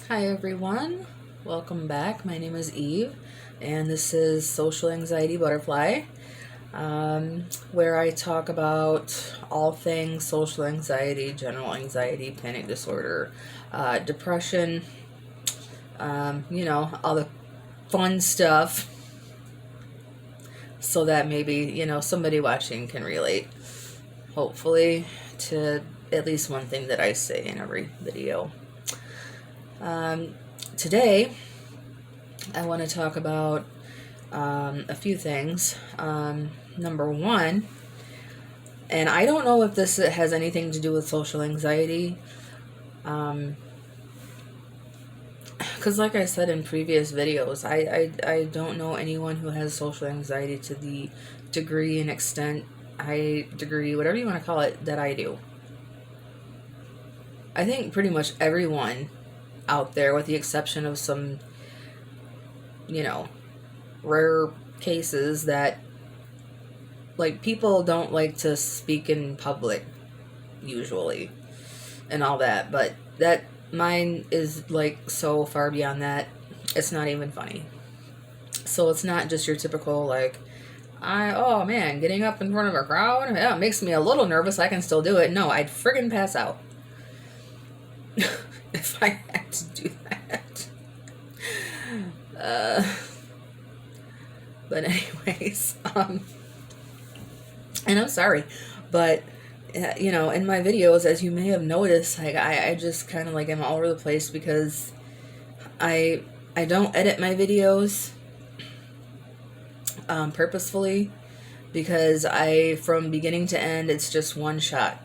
Hi everyone, welcome back. My name is Eve, and this is Social Anxiety Butterfly, where I talk about all things social anxiety, general anxiety, panic disorder, depression, all the fun stuff, so that maybe, somebody watching can relate, hopefully, to at least one thing that I say in every video. Today, I want to talk about a few things. Number one, and I don't know if this has anything to do with social anxiety, because like I said in previous videos, I don't know anyone who has social anxiety to the degree and extent, whatever you want to call it, that I do. I think pretty much everyone out there, with the exception of some, rare cases that, like, people don't like to speak in public usually and all that, but that mine is like so far beyond that, it's not even funny. So it's not just your typical, like, oh man, getting up in front of a crowd, yeah, it makes me a little nervous, I can still do it. No, I'd friggin' pass out if I had to do that. But anyways, and I'm sorry, but in my videos, as you may have noticed, like I just kind of like am all over the place because I don't edit my videos purposefully, because from beginning to end, it's just one shot,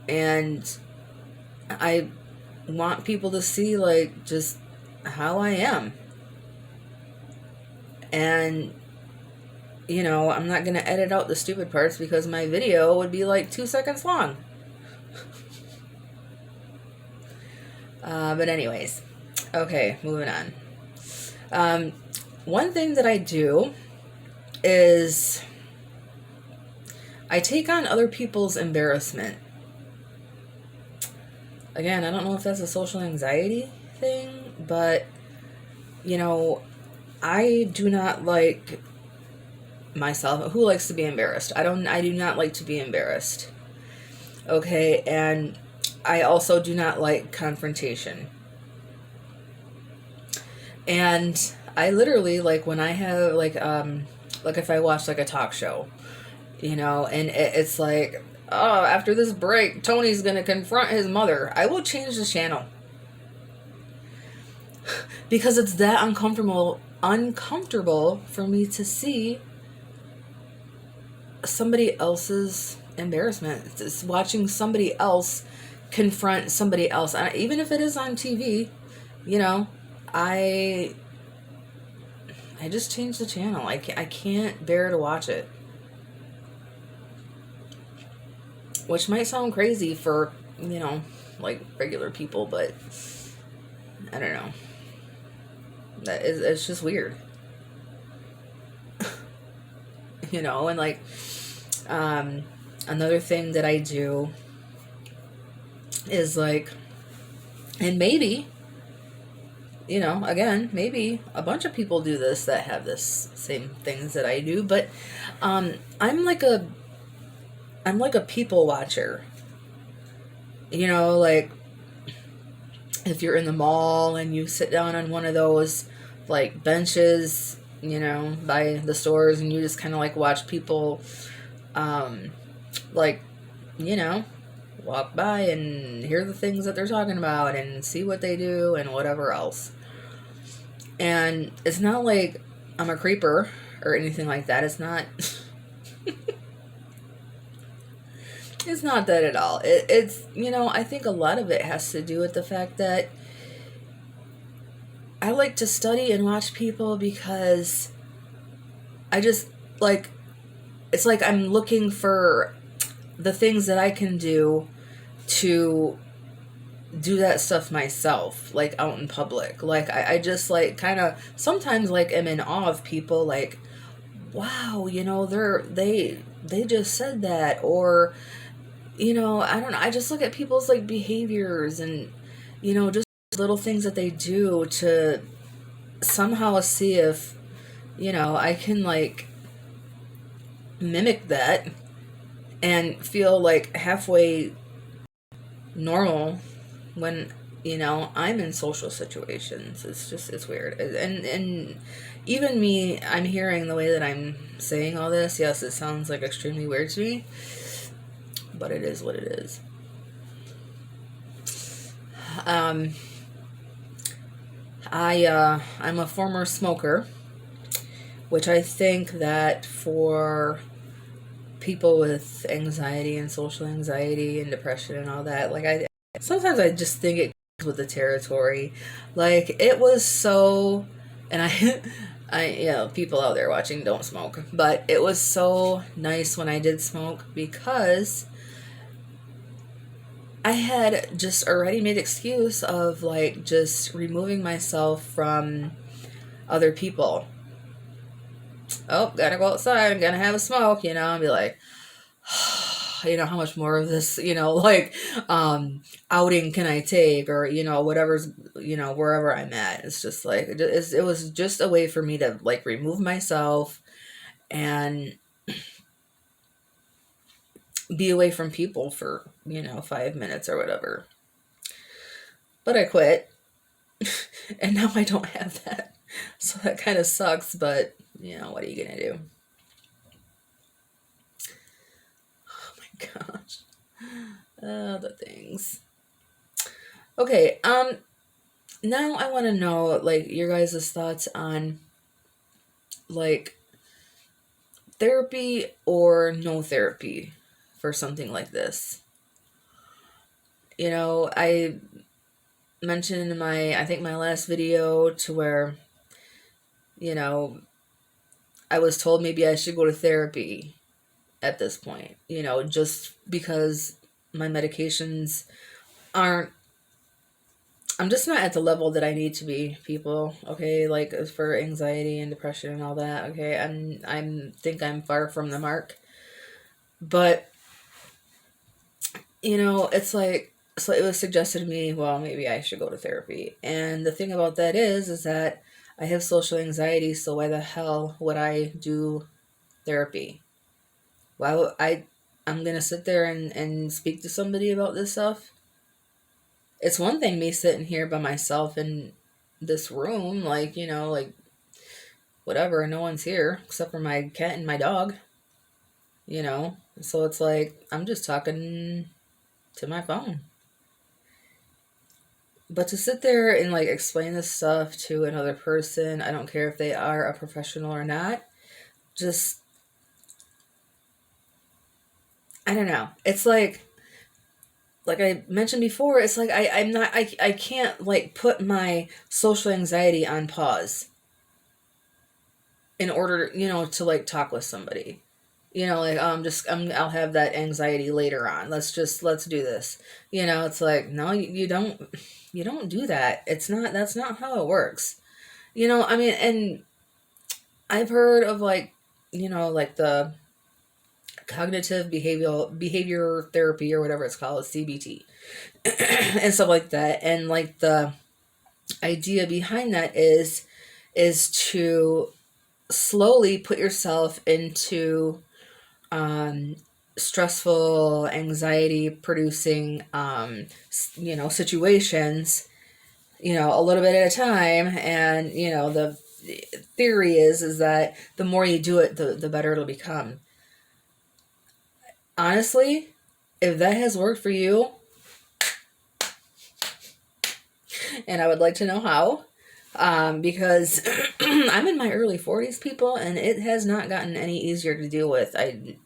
and I want people to see, like, just how I am. And I'm not going to edit out the stupid parts, because my video would be like 2 seconds long. But anyways, okay, moving on. One thing that I do is I take on other people's embarrassment. Again, I don't know if that's a social anxiety thing, but I do not like myself. Who likes to be embarrassed? I do not like to be embarrassed. Okay, and I also do not like confrontation. And I literally, like, when I have like if I watch like a talk show, and it's like, oh, after this break, Tony's gonna confront his mother, I will change the channel. Because it's that uncomfortable for me to see somebody else's embarrassment. It's watching somebody else confront somebody else, even if it is on TV. I just change the channel. I can't bear to watch it. Which might sound crazy for, like, regular people, but I don't know. It's just weird. And like, another thing that I do is, like, and maybe, again, maybe a bunch of people do this that have this same things that I do, but I'm like a people watcher. Like, if you're in the mall and you sit down on one of those, like, benches, by the stores, and you just kind of like watch people, like, walk by and hear the things that they're talking about and see what they do and whatever else. And it's not like I'm a creeper or anything like that. It's not. It's not that at all. It's, I think a lot of it has to do with the fact that I like to study and watch people, because I just, like, it's like I'm looking for the things that I can do to do that stuff myself, like, out in public. Like, I just, like, kind of sometimes, like, am in awe of people, like, wow, they just said that, or I don't know, I just look at people's, like, behaviors and just little things that they do to somehow see if, I can like mimic that and feel like halfway normal when I'm in social situations. It's weird. And even me, I'm hearing the way that I'm saying all this. Yes, it sounds like extremely weird to me, but it is what it is. um I'm a former smoker, which I think that for people with anxiety and social anxiety and depression and all that, like, I sometimes I just think it comes with the territory. Like, it was so, and people out there watching don't smoke, but it was so nice when I did smoke because I had just a ready-made excuse of like just removing myself from other people. Oh, gotta go outside, I'm gonna have a smoke, and be like, how much more of this, like, outing can I take, or whatever's, wherever I'm at. It's just like it was just a way for me to like remove myself and be away from people for 5 minutes or whatever. But I quit, and now I don't have that, so that kind of sucks. But what are you gonna do? Oh my gosh. The things. Okay, now I want to know like your guys' thoughts on like therapy or no therapy for something like this. I mentioned in I think my last video to where, you know, I was told maybe I should go to therapy at this point, just because my medications aren't, I'm just not at the level that I need to be, people. Okay, like for anxiety and depression and all that. Okay, think I'm far from the mark, but it's like, so it was suggested to me, well, maybe I should go to therapy. And the thing about that is that I have social anxiety, so why the hell would I do therapy? Why would I'm gonna sit there and speak to somebody about this stuff? It's one thing me sitting here by myself in this room, like, like whatever, no one's here except for my cat and my dog, so it's like I'm just talking to my phone. But to sit there and like explain this stuff to another person, I don't care if they are a professional or not, just, I don't know. It's like I mentioned before, it's like I can't like put my social anxiety on pause in order, to like talk with somebody. Like, I'll have that anxiety later on. Let's do this. It's like, no, you don't do that. That's not how it works. I mean, and I've heard of like, like the cognitive behavior therapy or whatever it's called, CBT, and stuff like that. And like the idea behind that is to slowly put yourself into um, stressful, anxiety producing, situations, a little bit at a time. And the theory is that the more you do it, the better it'll become. Honestly, if that has worked for you, and I would like to know how, because I'm in my early 40s, people, and it has not gotten any easier to deal with. I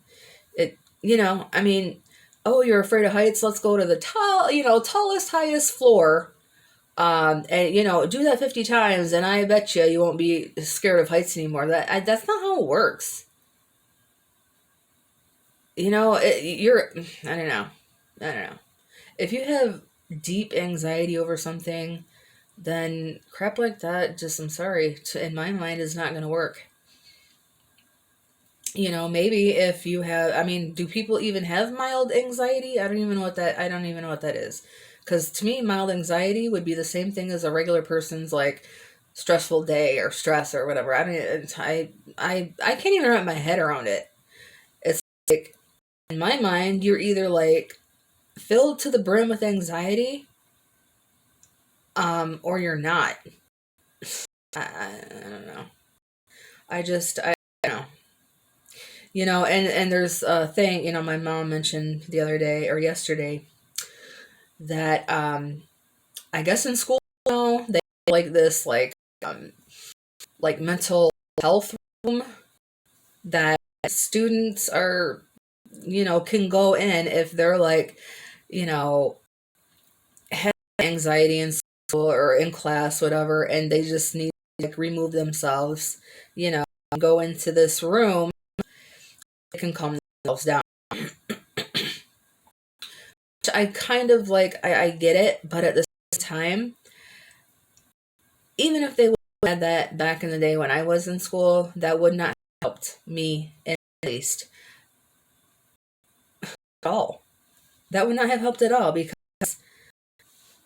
mean, oh, you're afraid of heights? Let's go to the tallest, highest floor, and do that 50 times, and I bet you won't be scared of heights anymore. That's not how it works. You're, I don't know. If you have deep anxiety over something, then crap like that, just, I'm sorry, in my mind, is not going to work. Maybe if you have, I mean, do people even have mild anxiety? I don't even know what that is. Because to me, mild anxiety would be the same thing as a regular person's like stressful day or stress or whatever. I mean, I can't even wrap my head around it. It's like in my mind, you're either like filled to the brim with anxiety, or you're not. I don't know. I don't know. And there's a thing, my mom mentioned the other day or yesterday that I guess in school now they like this like mental health room that students are can go in if they're like you know have anxiety in school or in class whatever, and they just need to like remove themselves, go into this room. They can calm themselves down. I kind of like I get it, but at the same time, even if they would have had that back in the day when I was in school, that would not have helped me in the least at all. That would not have helped at all, because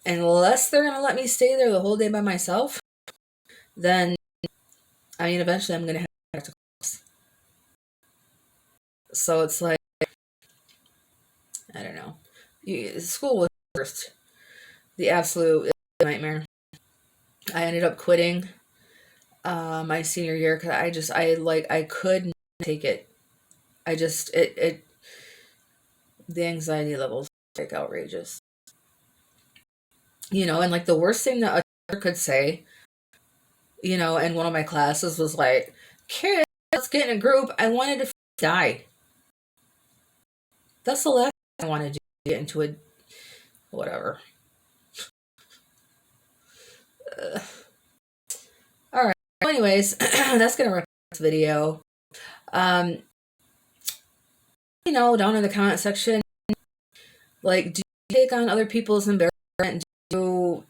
unless they're gonna let me stay there the whole day by myself, then I mean eventually I'm gonna have to go back to class. So it's like I don't know. School was first the absolute nightmare. I ended up quitting my senior year because I couldn't take it. I just it the anxiety levels were, like outrageous. And like the worst thing that a teacher could say, in one of my classes was like, "Kids, let's get in a group. I wanted to die." That's the last thing I want to do. Get into a whatever. All right. Anyways, that's gonna wrap up this video. Um, down in the comment section, like, do you take on other people's embarrassment? Do you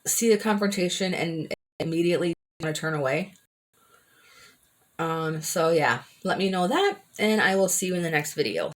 see a confrontation and immediately want to turn away? So yeah, let me know that, and I will see you in the next video.